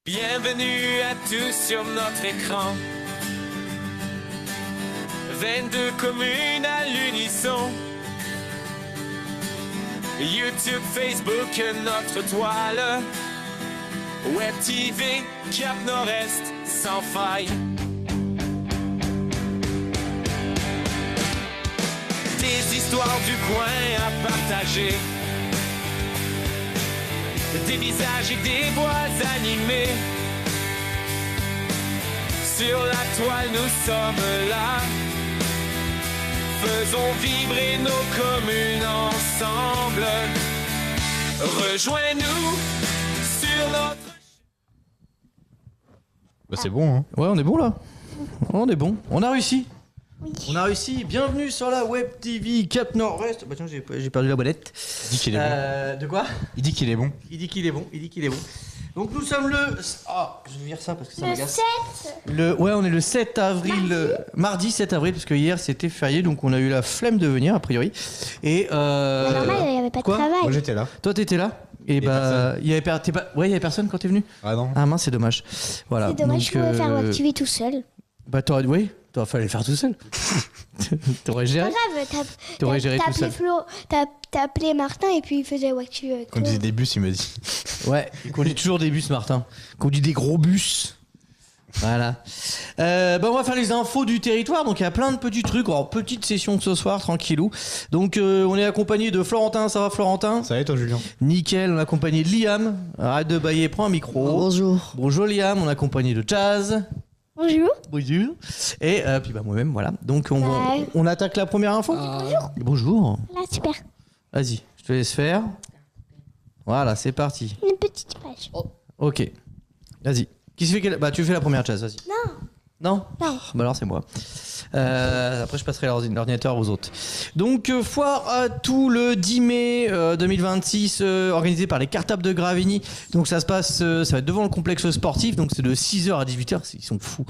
Bienvenue à tous sur notre écran. 22 communes à l'unisson. YouTube, Facebook, notre toile. Web TV, Cap Nord-Est, sans faille. Des histoires du coin à partager. Des visages et des voix animées. Sur la toile, nous sommes là. Faisons vibrer nos communes ensemble. Rejoins-nous sur notre... Bah c'est bon, hein. Ouais, on est bon là. On est bon. On a réussi. Oui. On a réussi. Bienvenue sur la Web TV Cap Nord-Est. Bah tiens, j'ai perdu la bolette. Il dit qu'il est bon. De quoi? Il dit qu'il est bon. Il dit qu'il est bon. Il dit qu'il est bon. Donc nous sommes le... Ah, je vais lire ça parce que ça Le m'agace. 7. Ouais, on est le 7 avril. Mardi 7 avril, parce que hier c'était férié, donc on a eu la flemme de venir a priori. Et Normal, il n'y avait pas de quoi travail. Moi j'étais là. toi t'étais là? Et bah, il y avait il y avait personne quand t'es venu? Ah non. Ah mince, c'est dommage. Voilà. C'est dommage, je donc, pouvais faire l'activité tout seul. Bah t'aurais fallu le faire tout seul. T'aurais géré. Pas grave, T'aurais géré t'as tout appelé seul. Flo, t'as appelé Martin et puis il faisait l'activité avec Quand on toi. disait des bus, il me dit. Ouais, il conduit toujours des bus, Martin. Il conduit des gros bus. Voilà. On va faire les infos du territoire. Donc il y a plein de petits trucs. Alors, petite session ce soir, tranquillou. Donc on est accompagné de Florentin. Ça va, Florentin? Ça va et toi, Julien? Nickel. On est accompagné de Liam. Arrête de bailler, prends un micro. Bonjour. Bonjour Liam. On est accompagné de Jazz. Bonjour. Bonjour. Et puis moi-même, voilà. Donc Ouais. on attaque la première info. Bonjour. Là, super. Vas-y, je te laisse faire. Voilà, c'est parti. Une petite page. Ok. Vas-y. Qui se fait Bah, tu fais la première chasse, vas-y. Non. Non. Non. Bah alors c'est moi. Après je passerai l'ordinateur aux autres. Donc foire à tout le 10 mai 2026 organisée par les Cartables de Gravigny. Donc ça se passe, ça va être devant le complexe sportif. Donc c'est de 6h à 18h. Ils sont fous.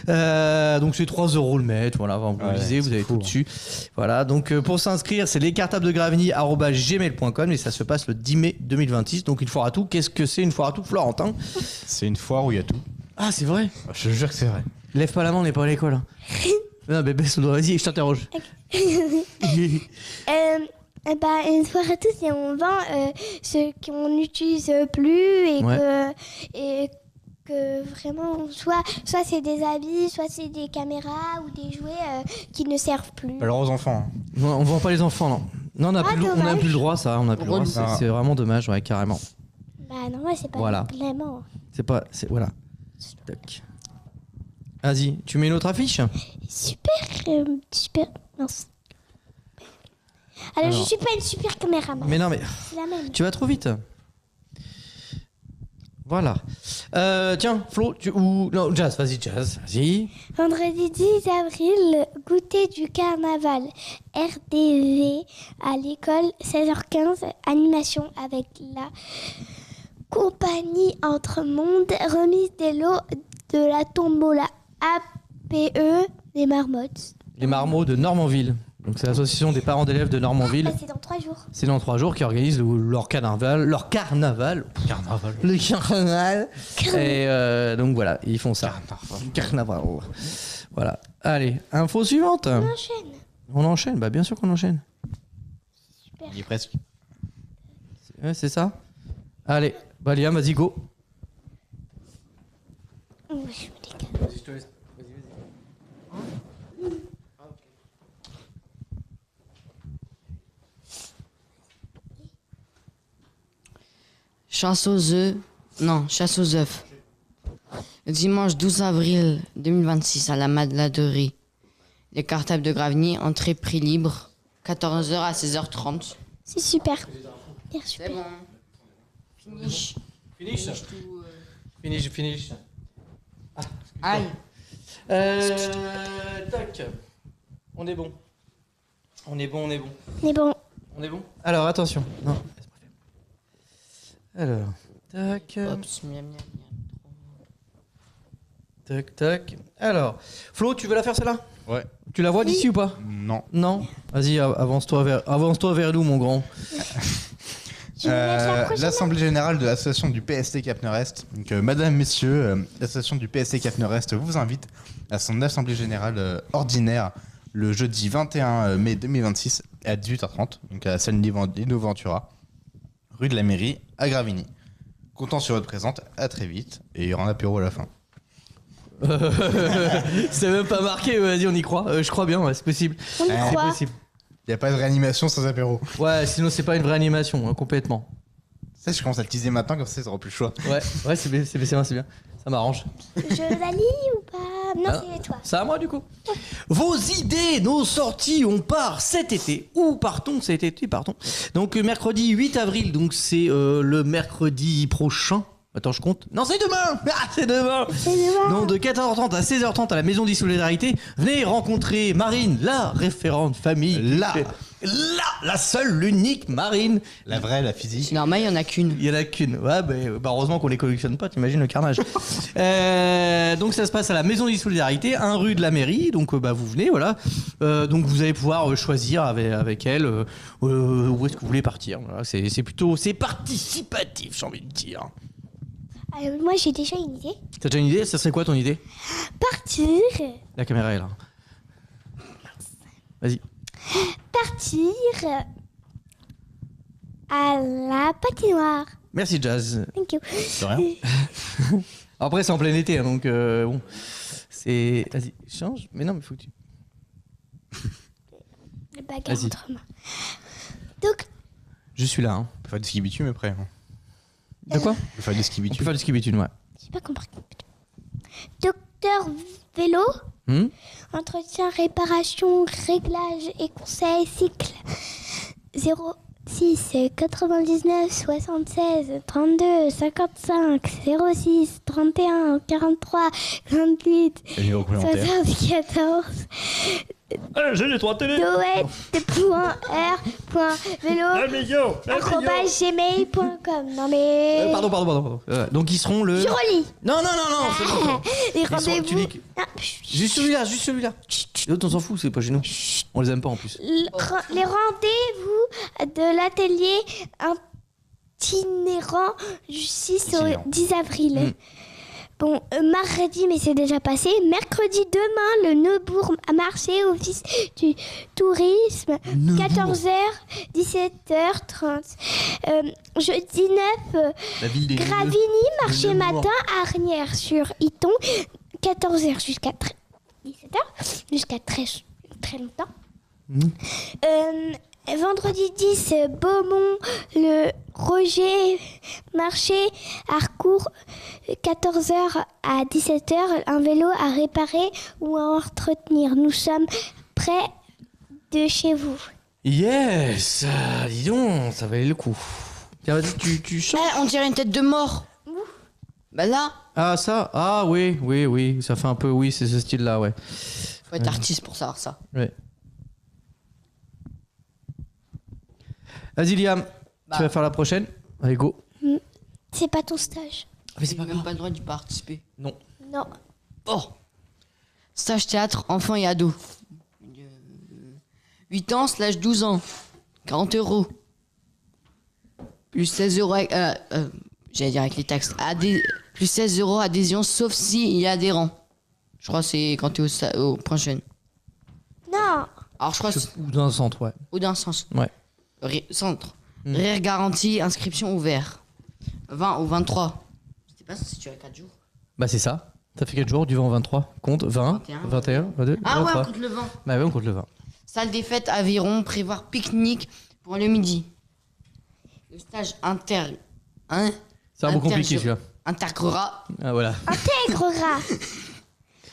Donc c'est 3 € le mètre. Voilà, vous Ouais, lisez, vous c'est avez fou, tout dessus. Voilà. Donc pour s'inscrire, c'est lescartablegravigny@gmail.com et ça se passe le 10 mai 2026. Donc une foire à tout. Qu'est-ce que c'est une foire à tout, Florentin? C'est une foire où il y a tout. Ah c'est vrai. Je te jure que c'est vrai. Lève pas la main, on n'est pas à l'école. Hein. Non, mais baisse le doigt, vas-y, je t'interroge. Une soirée à tous et on vend ce qu'on n'utilise plus et Ouais. que vraiment soit c'est des habits, soit c'est des caméras ou des jouets qui ne servent plus. Alors aux enfants. Hein. Non, on vend pas les enfants, non. Non, on n'a plus, on a dommage. plus le droit, ça. On a plus le droit. C'est vraiment dommage, ouais, carrément. Bah non, ouais, c'est pas Voilà. vraiment. C'est pas. Voilà. Tac. Vas-y, tu mets une autre affiche? Super. Non. Alors, je suis pas une super caméraman. Mais non, mais. C'est la même. Tu vas trop vite. Voilà. Tiens, Flo, non, Jazz, vas-y. Vendredi 10 avril, goûter du carnaval. RDV à l'école, 16h15. Animation avec la compagnie Entre Monde. Remise des lots de la tombola APE des marmottes. Les marmots de Normanville. Donc c'est l'association des parents d'élèves de Normanville. Ah, c'est dans 3 jours. C'est dans 3 jours qu'ils organisent leur carnaval. Le carnaval. Et donc voilà, ils font ça. Carnaval. Voilà. Allez, info suivante. On enchaîne. On enchaîne, bah bien sûr qu'on enchaîne. Super. Il est presque. Ouais, c'est ça. Allez, bah Liam, vas-y, go. Oh, je me décale. Chasse aux œufs. Non, chasse aux œufs. Le dimanche 12 avril 2026 à la Madeladerie. Les Cartables de Gravigny, entrée prix libre. 14h à 16h30. C'est super. Super, C'est super. bon. Finish. Finish. Aïe. Tac. On est bon. Mais bon, On est bon. Alors, attention. Non. Alors, tac. Oups, miam, miam, miam. Tac. Alors, Flo, tu veux la faire celle-là? Ouais. Tu la vois d'ici ou pas? Non. Non. Vas-y, avance-toi vers nous, mon grand. Tu veux mettre la prochaine? L'Assemblée Générale de l'Association du PST Cap Nord-Est. Donc, Madame, Messieurs, l'Association du PST Cap Nord-Est vous invite à son Assemblée Générale ordinaire le jeudi 21 mai 2026 à 18h30, donc à la salle Lino Ventura, rue de la Mairie, à Gravigny. Comptant sur votre présence, à très vite, et il y aura un apéro à la fin. C'est même pas marqué, vas-y, on y croit. Je crois bien, ouais, c'est possible. On y C'est croit. possible. Il n'y a pas de réanimation sans apéro. Ouais, sinon c'est pas une vraie animation, hein, complètement. Ça, je commence à le teaser maintenant, comme ça, ils n'auront plus le choix. Ouais, c'est bien, c'est bien, c'est bien. Ça m'arrange. Je la lis ou pas? Non, Ah. c'est toi. C'est à moi du coup. Vos idées, nos sorties, on part cet été. Où partons cet été? Partons. Donc mercredi 8 avril, donc c'est le mercredi prochain. Attends, je compte. Non, c'est demain. Ah, c'est demain. C'est demain. Donc de 14h30 à 16h30 à la Maison des Solidarités, venez rencontrer Marine, la référente famille. La seule, l'unique Marine. La vraie, la physique. C'est normal, il y en a qu'une. Il y en a qu'une. Ouais, bah heureusement qu'on les collectionne pas, t'imagines le carnage. Donc ça se passe à la Maison des Solidarités, 1 rue de la Mairie. Donc vous venez, voilà. Donc vous allez pouvoir choisir avec elle où est-ce que vous voulez partir. Voilà, c'est participatif, j'ai envie de dire. Moi, j'ai déjà une idée. T'as déjà une idée? Ça serait quoi ton idée? Partir. La caméra est là. Vas-y. Partir à la patinoire. Merci Jazz. Thank you. De rien. Après c'est en plein été, hein, donc bon. C'est. Vas-y, change. Mais non, mais faut que tu. Le bagarre Vas-y. entre mains. Donc, Je suis là. Hein. On peut faire du ski bitume après. Hein. De quoi? On peut faire du ski On peut bitume. faire du ski bitume, ouais. j'ai pas compris. Docteur Vélo, Hmm. entretien, réparation, réglage et conseil, cycle 06 99 76 32 55 06 31 43 28 Et numéro complémentaire. 74 J'ai les 3 télé. doet.r.vélo@gmail.com. Non mais... Pardon. Donc ils seront le. Je relis. Non, c'est bon. Les Ils sont- tu rendez-vous... dis- Ah, Juste celui-là. Les autres on s'en fout, c'est pas chez nous. On les aime pas en plus. les rendez-vous de l'atelier itinérant du 6 au Itinérant. 10 avril. Mm. Bon, mardi, mais c'est déjà passé. Mercredi, demain, le Neubourg marché, office du tourisme, 14h, 17h30. Jeudi 9, La ville des. Gravigny, marché Le Neubourg. matin, Arnières sur Iton, 14h jusqu'à 17h, jusqu'à très longtemps. Vendredi 10, Beaumont, le Roger, marché, Harcourt, 14h à 17h, un vélo à réparer ou à entretenir. Nous sommes près de chez vous. Yes. Dis donc, ça valait le coup. Tiens, vas-y, tu chantes. On dirait une tête de mort. Bah là, Ah ça. Ah oui. Ça fait un peu. Oui, c'est ce style-là, ouais. faut être artiste pour savoir ça. Ouais. Vas-y Liam, Bah. tu vas faire la prochaine. Allez go. C'est pas ton stage. Mais c'est J'ai pas même grave. pas le droit d'y participer. Non. Non. Oh. Stage théâtre, enfants et ados. 8 ans / 12 ans. 40 €. Plus 16 € avec, j'allais dire avec les taxes. Plus 16 € adhésion, sauf s'il y a adhérent. Je crois que c'est quand t'es au point jeune. Non. Alors je crois que c'est Ou dans un centre, ouais. ou d'un sens. Ouais. Centre. Rire garantie, inscription ouvert. 20 ou 23. C'était pas ça si tu as 4 jours. Bah c'est ça. Ça fait 4 jours, du 20 au 23. Compte 20, 21, 22, Ah ouais, 23. on compte le 20. Bah ouais, on compte le 20. Salle des fêtes Aviron, prévoir pique-nique pour le midi. Le stage C'est un mot compliqué celui-là. intégrera Ah voilà. Intégrera.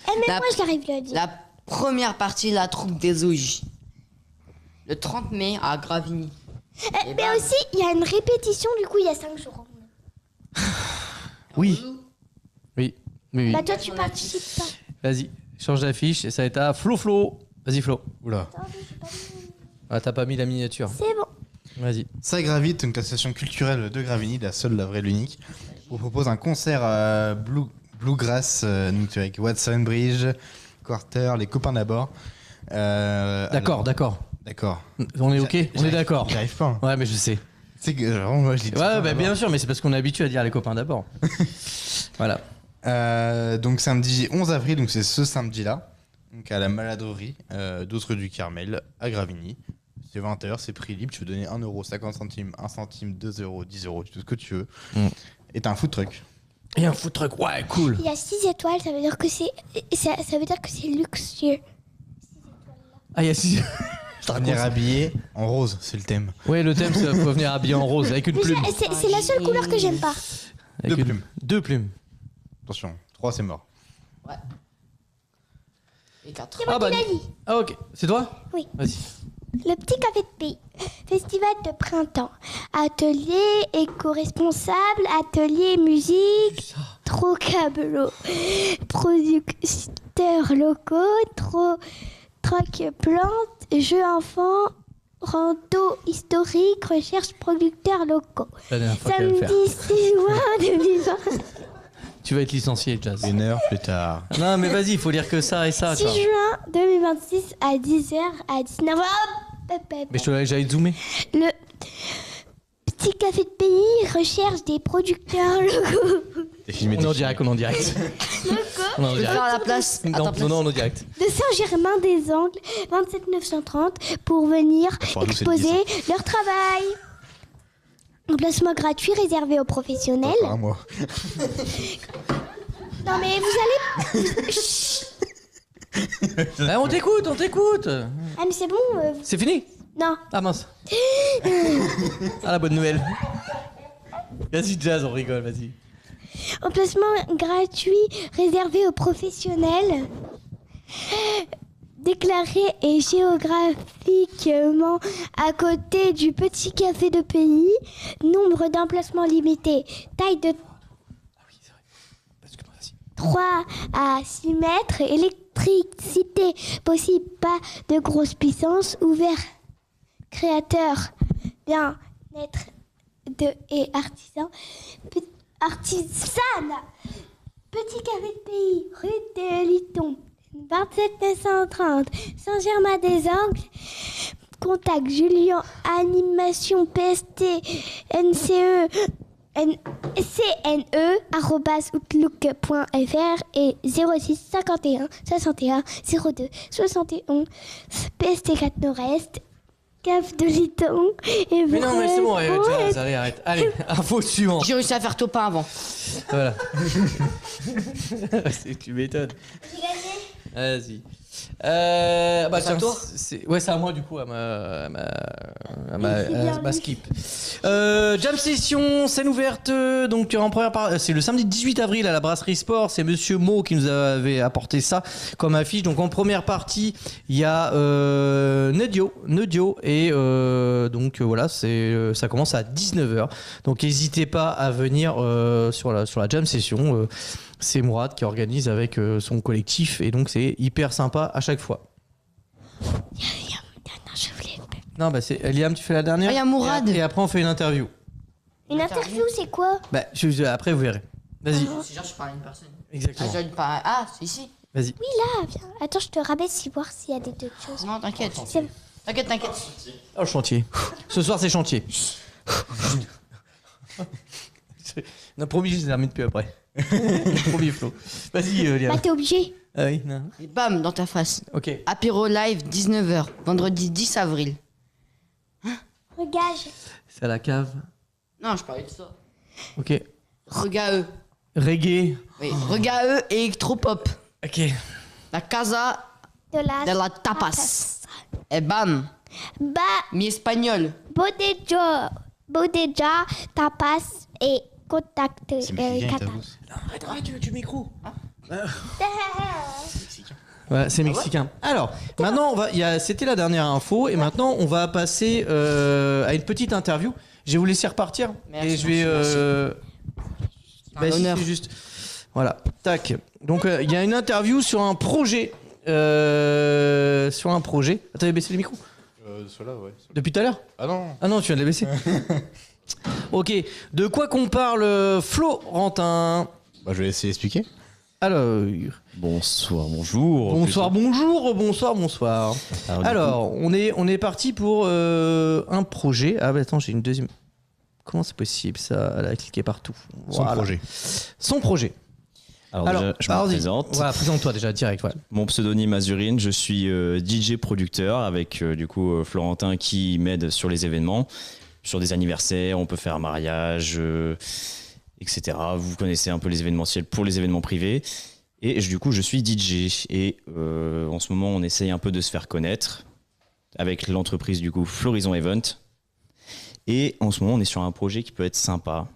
Mais La- moi, je l'arrive à le dire. la première partie de la troupe des OJ. Le 30 mai à Gravigny. Et Mais bah, aussi, il y a une répétition, du coup, il y a 5 jours. Oui. Oui. Bah, toi, tu participes pas. Vas-y, change d'affiche et ça va être à Flo. Vas-y Flo. Oula. Ah t'as pas mis la miniature. C'est bon. Vas-y. Ça gravite, donc l'association culturelle de Gravigny, la seule, la vraie, l'unique, vous propose un concert bluegrass donc avec Watson Bridge, Quarter, les copains d'abord. D'accord. D'accord. On est ok. On est d'accord. J'arrive pas. Hein. Ouais mais je sais. C'est que vraiment, moi je dis. Ouais, bah, bien sûr, mais c'est parce qu'on est habitué à dire les copains d'abord. Voilà. Donc samedi 11 avril, donc c'est ce samedi-là, donc à la Maladerie, 12 rue du Carmel, à Gravigny. C'est 20h, c'est prix libre, tu veux donner 1 euro, 50 centimes, 1 centime, 2 euros, 10 euros, tu fais ce que tu veux. Et t'as un food truck. Et un food truck, ouais, cool. Il y a 6 étoiles, ça veut dire que c'est luxueux. Ah, il y a 6. Venir habillé en rose, c'est le thème. Ouais, le thème, c'est faut venir habillé en rose avec une Mais plume. c'est la seule couleur que j'aime pas. Avec Deux plumes. 2 plumes. Attention, 3 c'est mort. Ouais. Et 4. C'est moi qui l'ai dit. Ah, ok. C'est toi? Oui. Vas-y. Le petit café de pays. Festival de printemps. Atelier éco-responsable, atelier musique, trocablo. Producteurs locaux, troc plantes, jeux enfants, rando historique, recherche producteurs locaux. La dernière fois qu'elle va le faire. Samedi 6 juin 2020. Tu vas être licencié, Jazz. 1 heure plus tard. Non, mais vas-y, il faut lire que ça et ça. 6 toi. juin 2026 à 10h à 19h. Mais je te j'allais te zoomer. Le petit café de pays recherche des producteurs locaux. T'es filmé, On est en direct, on est en direct. On est en Je peux direct. faire à la place. À ta Non, place. non, non, on est en direct. De Saint-Germain-des-Angles, 27 930, pour venir Enfin, nous, c'est le exposer leur travail. Emplacement gratuit réservé aux professionnels. Par un mois. Non mais vous allez... Chut. On t'écoute, on t'écoute. Ah mais c'est bon C'est fini? Non. Ah mince. Ah, la bonne nouvelle. Vas-y, Jazz, on rigole, vas-y. Emplacement gratuit réservé aux professionnels. Déclaré et géographiquement à côté du petit café de pays. Nombre d'emplacements limité. Taille de 3 à 6 mètres. Électricité possible. Pas de grosse puissance. Ouvert. Créateur. Bien-être et artisan. Artisane. Petit café de pays. Rue de Liton. 27 930. Saint-Germain-des-Angles. Contact Julien. Animation PST. NCE. cne@outlook.fr et 06 51 61 02 71 PST4 Nord-Est, Cave de Liton et Mais non, mais c'est bon, Vraiment, Jazz, allez, arrête. Allez, info suivante. J'ai réussi à faire top 1 avant. Voilà. Tu m'étonnes. Vas-y. Bah, C'est à tiens, toi ouais, c'est à moi du coup, à ma skip. Jam Session, scène ouverte. Donc en première part, c'est le samedi 18 avril à la Brasserie Sport. C'est Monsieur Mo qui nous avait apporté ça comme affiche. Donc en première partie, il y a Nedio et donc voilà, ça commence à 19h. Donc n'hésitez pas à venir sur la Jam Session. C'est Mourad qui organise avec son collectif et donc c'est hyper sympa à chaque fois. Non, bah c'est Liam, tu fais la dernière. Ah, il y a Mourad. Et après on fait une interview. Une interview, c'est quoi? Bah après vous verrez. Vas-y. C'est genre je parle à une personne. Exactement. C'est ici. Vas-y. Ah, viens. Attends, je te rabaisse pour voir s'il y a des d'autres choses. Non, t'inquiète. C'est- T'inquiète. Oh, le chantier. Ce soir c'est chantier. On a promis, je les ai remis depuis après. Promis, Flo. Vas-y, Liam. Bah, t'es obligé. Ah oui, non. Et bam, dans ta face. Ok. Apéro live 19h, vendredi 10 avril. Regarde. C'est à la cave. Non, je parlais de ça. Ok. Regarde eux. Reggae. Oui, regarde eux et électropop. Ok. La casa De la... de la tapas. Et bam, Bah, mi espagnol. Bodeja, tapas et contact. C'est mexicain, Qatar. t'avoues. Arrête du micro. Ouais, c'est mexicain. Alors, maintenant, c'était la dernière info et maintenant on va passer à une petite interview. Je vais vous laisser repartir Merci, et je vais. Un honneur. c'est juste. Voilà. Tac. Donc il y a une interview sur un projet. Attendez, baissez les micros. Ceux-là, ouais. Depuis tout à l'heure. Ah non. Ah non, tu viens de les baisser. Ok. De quoi qu'on parle, Florentin? Bah, je vais essayer d'expliquer. Alors. Bonsoir, bonjour. Bonsoir, bonsoir. Alors, on est parti pour un projet. Ah bah attends, j'ai une deuxième. comment c'est possible ça? Elle a cliqué partout. Son projet. Son projet. Alors, déjà, je me présente. Voilà, présente-toi déjà, direct. Ouais. Mon pseudonyme Azurine, je suis DJ producteur avec Florentin qui m'aide sur les événements, sur des anniversaires, on peut faire un mariage, etc. Vous connaissez un peu les événementiels pour les événements privés. Et du coup, je suis DJ. Et en ce moment, on essaye un peu de se faire connaître avec l'entreprise du coup Florizon Event. Et en ce moment, on est sur un projet qui peut être sympa.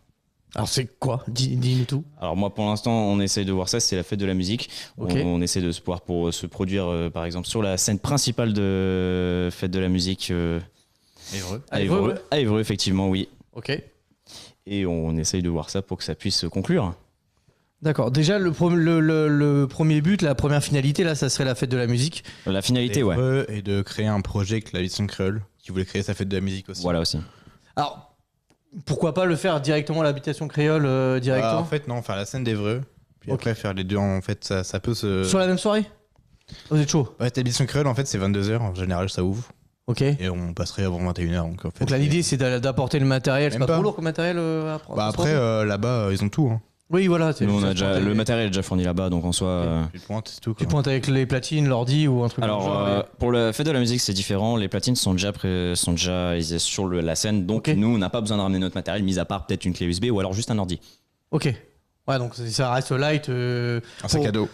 Alors c'est quoi? Dis-nous tout. Alors moi pour l'instant on essaye de voir ça, c'est la fête de la musique. Okay. On essaie de se pouvoir pour se produire par exemple sur la scène principale de fête de la musique à Évreux effectivement oui. Ok. Et on essaye de voir ça pour que ça puisse conclure. D'accord. Déjà le premier but, la première finalité là, ça serait la fête de la musique. La finalité Et de créer un projet avec l'habitation créole qui voulait créer sa fête de la musique aussi. Voilà aussi. Alors pourquoi pas le faire directement à l'habitation créole directement En fait, non, faire la scène d'Évreux, puis après faire les deux, en fait, ça peut se... Sur la même soirée? Vous êtes chaud? Ouais, l'habitation créole, en fait, c'est 22h, en général, ça ouvre. Ok. Et on passerait avant 21h. Donc, en fait, Donc là, l'idée, c'est d'apporter le matériel. C'est Même pas pas. trop lourd comme matériel à prendre? Bah après, là-bas, ils ont tout. Hein. Oui, voilà. Nous on a déjà, le matériel est déjà fourni là-bas donc en soi... Tu pointes, c'est tout. Tu Quoi. pointes avec les platines, l'ordi ou un truc comme ça. Alors pour la fête de la musique c'est différent, les platines sont déjà sur la scène donc Ok. nous on n'a pas besoin de ramener notre matériel mis à part peut-être une clé USB ou alors juste un ordi. Ok. Ouais, donc ça reste light. Un sac à dos.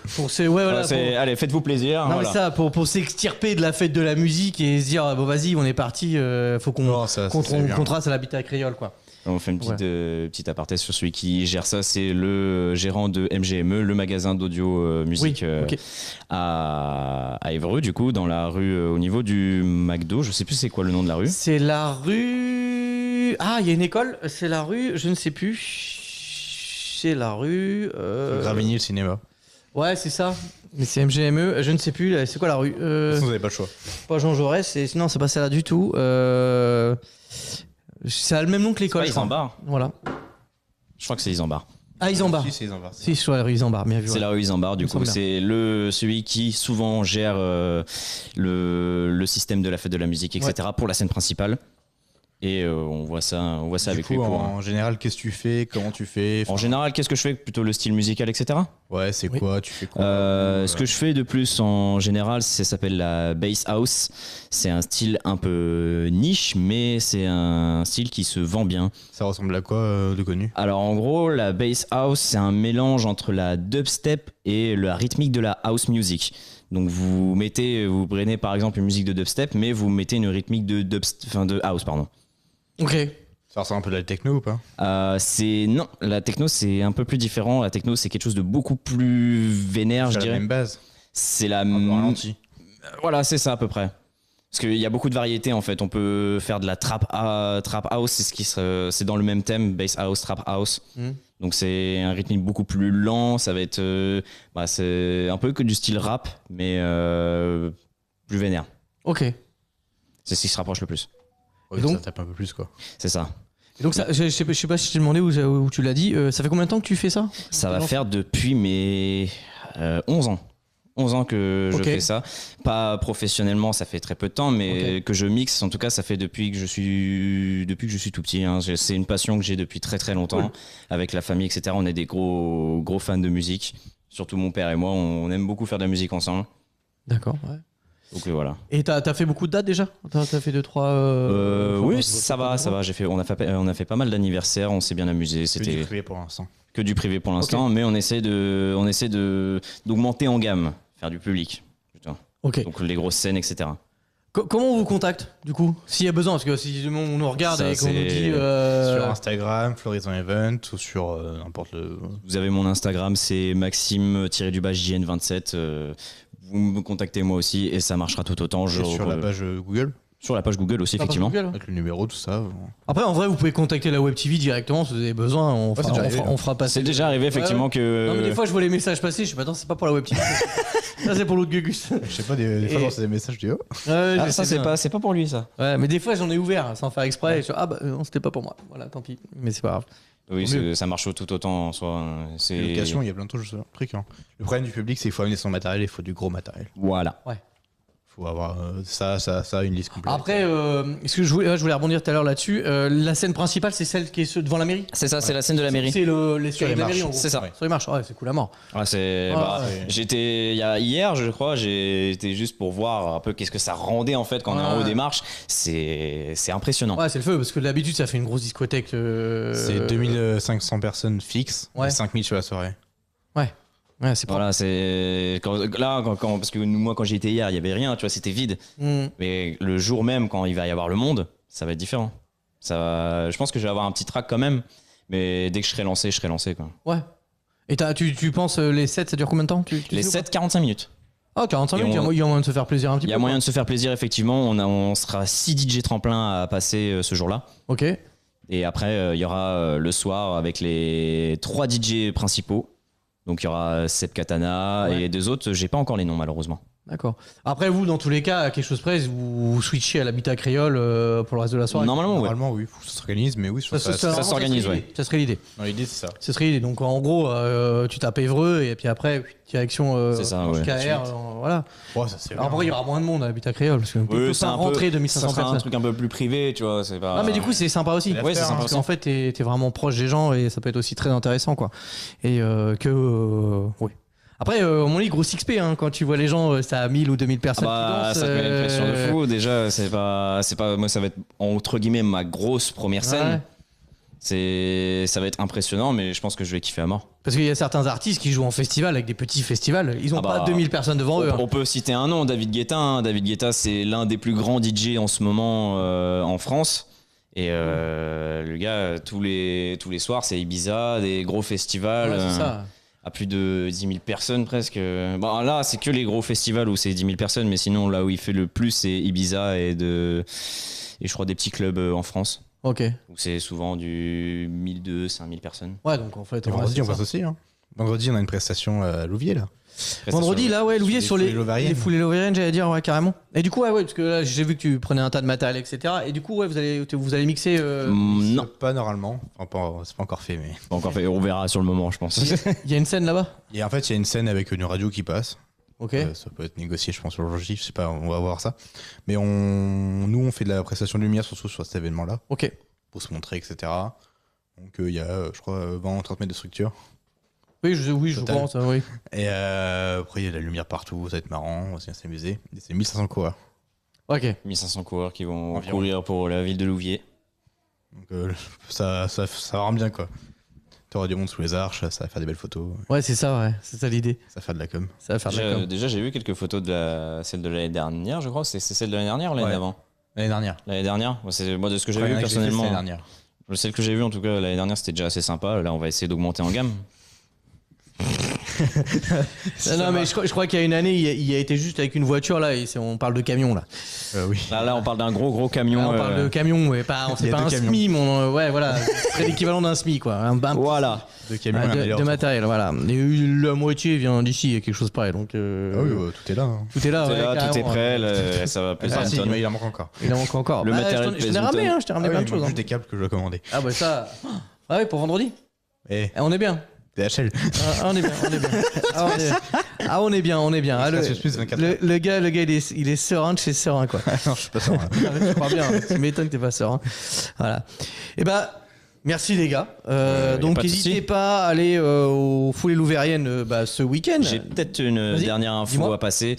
Allez faites-vous plaisir. Non, voilà. mais ça, pour s'extirper de la fête de la musique et se dire, bon, vas-y, on est parti, faut qu'on trace à l'habitat créole, quoi. On fait une petite aparté sur celui qui gère ça, c'est le gérant de MGME, le magasin d'audio musique à Évreux, du coup, dans la rue au niveau du McDo. Je sais plus c'est quoi le nom de la rue. C'est la rue. Ah, il y a une école, c'est la rue, je ne sais plus. C'est la rue. Gravigny, le cinéma. Ouais, c'est ça. Mais c'est MGME, je ne sais plus, c'est quoi la rue De toute façon, vous n'avez pas le choix. Pas Jean Jaurès, non, c'est pas celle-là du tout. Ça a le même nom que l'école. C'est pas Isambard. Voilà. Je crois que c'est Isambard. Ah, Isambard. Si, c'est Isambard. Si, sur la rue Isambard, bien vu. C'est la rue Isambard, du coup, c'est celui qui souvent gère le système de la fête de la musique, etc. pour la scène principale. Et on voit ça avec coup, lui. En général, qu'est-ce que tu fais? Comment tu fais? En général, qu'est-ce que je fais? Plutôt le style musical, etc. Ouais, c'est quoi? Tu fais quoi? Ce que je fais de plus en général, ça s'appelle la bass house. C'est un style un peu niche, mais c'est un style qui se vend bien. Ça ressemble à quoi de connu? Alors en gros, la bass house, c'est un mélange entre la dubstep et la rythmique de la house music. Donc vous prenez par exemple une musique de dubstep, mais vous mettez une rythmique de house, pardon. Ok. Ça ressemble un peu de la techno ou pas? Non, la techno c'est un peu plus différent. La techno c'est quelque chose de beaucoup plus vénère, je dirais. C'est la même base. C'est la ralenti. Voilà, c'est ça à peu près. Parce qu'il y a beaucoup de variétés en fait. On peut faire de la trap house, c'est dans le même thème, bass house, trap house. Donc c'est un rythme beaucoup plus lent. Ça va être, c'est un peu que du style rap, mais plus vénère. Ok. C'est ce qui se rapproche le plus. Ouais, donc, ça tape un peu plus quoi. C'est ça. Et donc ça, je sais pas si je t'ai demandé où tu l'as dit. Ça fait combien de temps que tu fais ça? Ça va faire depuis mes 11 ans. 11 ans que je fais ça. Pas professionnellement, ça fait très peu de temps, mais que je mixe, en tout cas, ça fait depuis que je suis tout petit. Hein. C'est une passion que j'ai depuis très très longtemps. Avec la famille, etc. On est des gros fans de musique. Surtout mon père et moi, on aime beaucoup faire de la musique ensemble. D'accord, ouais. Donc voilà. Et t'as fait beaucoup de dates déjà? T'as fait 2-3 oui, ça va. On a fait pas mal d'anniversaires, on s'est bien amusé. C'était du privé pour l'instant. Que du privé pour l'instant, mais on essaie d'augmenter en gamme, faire du public. Putain. Ok. Donc les grosses scènes, etc. Comment on vous contacte du coup? S'il y a besoin, parce que si on nous regarde Ça, et qu'on nous dit. Sur Instagram, Florizon Event ou sur n'importe le. Vous avez mon Instagram, c'est Maxime-JN27. Vous me contactez moi aussi et ça marchera tout autant. Sur la page Google? Sur la page Google aussi, effectivement. Google, avec le numéro, tout ça. Après, en vrai, vous pouvez contacter la Web TV directement si vous avez besoin. On fera passer. C'est déjà arrivé, effectivement, que. Non, mais des fois, je vois les messages passer. Je sais pas, attends, c'est pas pour la Web TV. Ça, c'est pour l'autre Gugus. Je sais pas, des fois, quand c'est des messages, je dis oh. Ouais, ça, c'est pas pour lui, ça. Ouais, mais des fois, j'en ai ouvert sans faire exprès. Et je dis, non, c'était pas pour moi. Voilà, tant pis. Mais c'est pas grave. Oui, ça marche tout autant en soi. C'est Location, il y a plein de trucs. Hein. Le problème du public, c'est qu'il faut amener son matériel et il faut du gros matériel. Voilà. Ouais. faut avoir ça, une liste complète. Après, ce que je voulais rebondir tout à l'heure là-dessus, la scène principale, c'est celle qui est devant la mairie. C'est ça, c'est la scène de la mairie. C'est l'escalier de la mairie, en gros. C'est ça. Sur les marches, ouais, c'est cool à mort. Ouais, j'étais hier, je crois, j'étais juste pour voir un peu qu'est-ce que ça rendait en fait quand on est en haut des marches. C'est impressionnant. Ouais, c'est le feu parce que d'habitude ça fait une grosse discothèque. C'est 2500 personnes fixes et 5000 sur la soirée. Ouais, c'est voilà, c'est parce que moi quand j'y étais hier, il y avait rien, tu vois, c'était vide. Mais le jour même quand il va y avoir le monde, ça va être différent. Je pense que je vais avoir un petit track quand même, mais dès que je serai lancé quoi. Ouais. Et tu penses les sets ça dure combien de temps Les sets 45 minutes. Ah, 45 minutes, il y a moyen de se faire plaisir un petit peu. Il y a moyen de se faire plaisir effectivement, on sera 6 DJ tremplins à passer ce jour-là. OK. Et après il y aura le soir avec les 3 DJ principaux. Donc il y aura Seb Katana et les 2 autres, j'ai pas encore les noms malheureusement. D'accord. Après vous, dans tous les cas, à quelque chose près, vous switchez à l'habitat créole pour le reste de la soirée. Normalement oui, faut que ça s'organise, mais oui, ça s'organise, ouais. Ça serait l'idée. Non, l'idée c'est ça. Ce serait l'idée. Donc en gros, tu tapes Évreux et puis après direction c'est ça, KR, voilà. Ouais, ça c'est. Alors après il y aura moins de monde à l'habitat créole parce que peut pas rentrer 2500 personnes. C'est un truc un peu plus privé, tu vois, c'est pas. Non mais du coup c'est sympa aussi. Ouais, c'est sympa parce qu'en fait t'es vraiment proche des gens et ça peut être aussi très intéressant quoi. Et oui. Après, mon lit, gros XP, hein, quand tu vois les gens, ça a 1000 ou 2000 personnes qui dansent. Ça te met une pression de fou. Déjà, c'est pas, moi, ça va être, entre guillemets, ma grosse première scène. Ouais. Ça va être impressionnant, mais je pense que je vais kiffer à mort. Parce qu'il y a certains artistes qui jouent en festival, avec des petits festivals, ils ont pas 2000 personnes devant eux. On peut citer un nom, David Guetta. David Guetta, c'est l'un des plus grands DJ en ce moment en France. Et le gars, tous les soirs, c'est Ibiza, des gros festivals. Ouais, c'est ça. À plus de 10 000 personnes presque. Bon, là, c'est que les gros festivals où c'est 10 000 personnes, mais sinon, là où il fait le plus, c'est Ibiza et je crois des petits clubs en France. Ok. Où c'est souvent du 1200, 5000 personnes. Ouais, donc en fait, vendredi, on passe aussi. Hein. Vendredi, on a une prestation à Louviers, là. Vendredi, là, ouais, Louviers sur les foulées lovériennes, j'allais dire, ouais, carrément. Et du coup, ouais, parce que là, j'ai vu que tu prenais un tas de matériel, etc. Et du coup, ouais, vous allez mixer. Non, pas normalement. Enfin, c'est pas encore fait, mais. Pas encore fait. On verra sur le moment, je pense. Il y a une scène là-bas. Et en fait, il y a une scène avec une radio qui passe. Ok. Ça peut être négocié, je pense, sur le jour J, je sais pas, on va voir ça. Mais nous, on fait de la prestation de lumière surtout sur cet événement-là. Ok. Pour se montrer, etc. Donc, il y a, je crois, 20-30 mètres de structure. Oui, je pense, oui. Et après, il y a de la lumière partout, ça va être marrant, on va bien s'amuser. Et c'est 1500 coureurs. Ok. 1500 coureurs qui vont courir pour la ville de Louviers. Donc ça rend bien, quoi. T'auras du monde sous les arches, ça va faire des belles photos. Ouais, c'est ça, ouais. C'est ça l'idée. Ça va faire de la com. Ça va faire de la com. Déjà, j'ai vu quelques photos de celle de l'année dernière, je crois. C'est celle de l'année dernière ou l'année d'avant ? L'année dernière. L'année dernière. Moi, de ce que j'ai vu personnellement. L'année dernière. Celle que j'ai vue, en tout cas, l'année dernière, c'était déjà assez sympa. Là, on va essayer d'augmenter en gamme. Non mais je crois qu'il y a une année il a été juste avec une voiture là et on parle de camion là. Oui. Là on parle d'un gros camion. Là, on parle de camion ouais, c'est pas un SMI ouais voilà, c'est l'équivalent d'un SMI quoi. Voilà. De camion de matériel voilà. Et la moitié vient d'ici, il y a quelque chose pareil donc. Ah oui, tout est là. Hein. Tout est là. Tout est prêt. Ça va peser une tonne. Mais il en manque encore. Le matériel je t'ai ramené je t'ai ramené plein de choses. Juste des câbles que je dois commander. Ah bah ça. Ah ouais pour vendredi. On est bien. DHL. On est bien. On est bien. Ah, le gars, il est serein de chez serein, quoi. Non, je suis pas serein. Je crois bien. Tu m'étonnes que t'es pas serein. Voilà. Et bah, merci les gars. Donc n'hésitez pas à aller aux Foulées Louvériennes ce week-end. J'ai peut-être une dernière info à passer.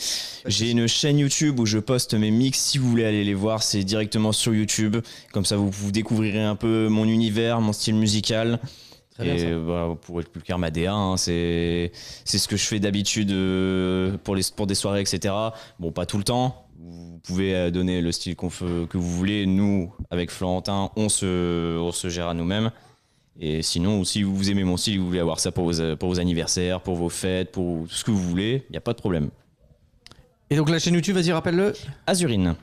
J'ai une chaîne YouTube où je poste mes mix. Si vous voulez aller les voir, c'est directement sur YouTube. Comme ça, vous découvrirez un peu mon univers, mon style musical. Et pour être plus clair, ma DA, hein, c'est ce que je fais d'habitude pour des soirées, etc. Bon, pas tout le temps. Vous pouvez donner le style que vous voulez. Nous, avec Florentin, on se gère à nous-mêmes. Et sinon, si vous aimez mon style, vous voulez avoir ça pour vos anniversaires, pour vos fêtes, pour tout ce que vous voulez, il n'y a pas de problème. Et donc la chaîne YouTube, vas-y, rappelle-le. Azurine,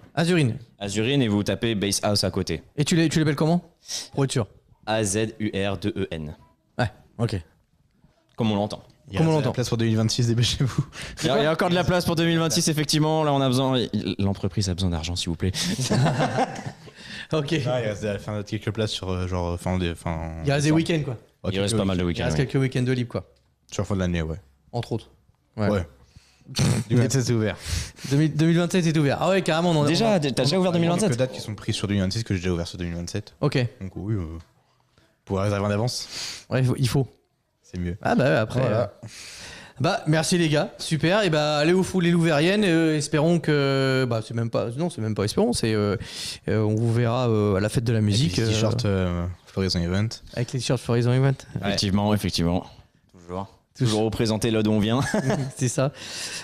et vous tapez Bass House à côté. Et tu l'appelles comment ? Pour être sûr. AZUR2EN. Ouais, ok. Comme on l'entend. Il y a de la place pour 2026, dépêchez-vous. Il y a encore de la place pour 2026, effectivement. Là, on a besoin. L'entreprise a besoin d'argent, s'il vous plaît. Ok. Il reste quelques places sur Il reste des week-ends, quoi. Il reste pas mal de week-ends. Il reste quelques week-ends de libre, quoi. Sur la fin de l'année, ouais. Entre autres. Ouais. 2027 c'est ouvert. 2027 est ouvert. Ah ouais, carrément. On Déjà, t'as déjà ouvert Il y a 2027? quelques dates qui sont prises sur 2026 que j'ai déjà ouvert sur 2027. Ok. Donc oui, pour réserver en avance, Ouais, il faut. c'est mieux. Ah bah ouais, après. Voilà. Bah merci les gars, super. Et bah allez au fou les Louvériennes. Espérons que c'est même pas espérons. On vous verra à la fête de la musique. Avec les t-shirts Florizon Event. Avec les t-shirts Florizon Event. Effectivement. Toujours représenter là d'où on vient. C'est ça.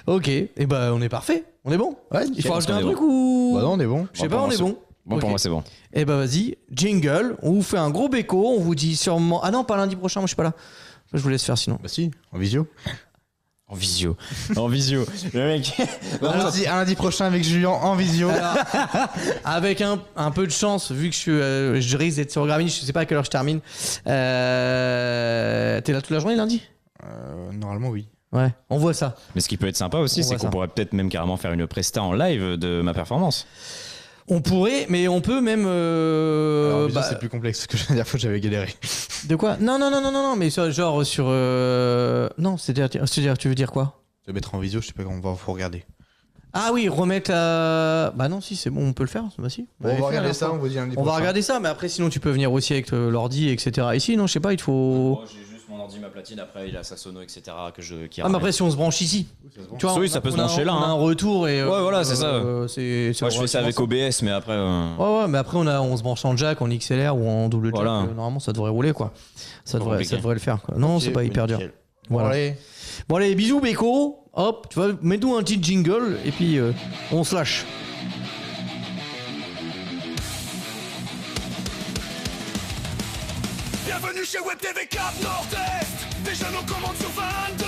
Ok. Et bah on est parfait. On est bon. Ouais, Il faut rajouter on un est truc ou Bah non, on est bon. Je sais Bon, pas, pour on moi, est bon. Bon, Ok. pour moi, c'est bon. Et bah vas-y, jingle. On vous fait un gros béco. On vous dit sûrement. Ah non, pas lundi prochain. Moi je suis pas là. Je vous laisse faire sinon. Bah si, en visio. En visio. Le mec. Un lundi prochain avec Julien en visio. Alors, avec un peu de chance, vu que je risque d'être sur Gravini, je sais pas à quelle heure je termine. T'es là toute la journée lundi? Normalement, oui. Ouais, on voit ça. Mais ce qui peut être sympa aussi, On c'est voit qu'on ça. pourrait peut-être même carrément faire une presta en live de ma performance. On pourrait, mais on peut même. Alors, en visio, c'est plus complexe que la dernière fois j'avais galéré. De quoi? Non, mais ça, genre sur. Non, c'est-à-dire, tu veux dire quoi? Se mettre en visio, je sais pas comment faut regarder. Ah oui, remettre la. Bah non, si, c'est bon, on peut le faire. Bah si. Bon, on va regarder ça, on vous dit lundi On va regarder ça, mais après, sinon, tu peux venir aussi avec l'ordi, etc. Ici, non, je sais pas, il faut. Moi, j'ai juste mon ordi, ma platine, après il a sa sono, etc. Ah, mais après, si on se branche ici. Tu vois, Oui, ça peut se on a- brancher là, On a hein. un retour et. Ouais, voilà, c'est ça. C'est Moi, je fais ça avec OBS, mais après. Ouais, mais après, on se branche en jack, en XLR ou en double jack. Voilà. Normalement, ça devrait rouler, quoi. Ça Pas devrait compliqué. le faire, quoi. Non, c'est pas hyper dur. Voilà. Bon, allez. Bon, allez, bisous, Beko. Hop, tu vois, mets-nous un petit jingle et puis on se lâche. Bienvenue chez Web TV Cap Nord-Est. Des jeunes en commande sur 22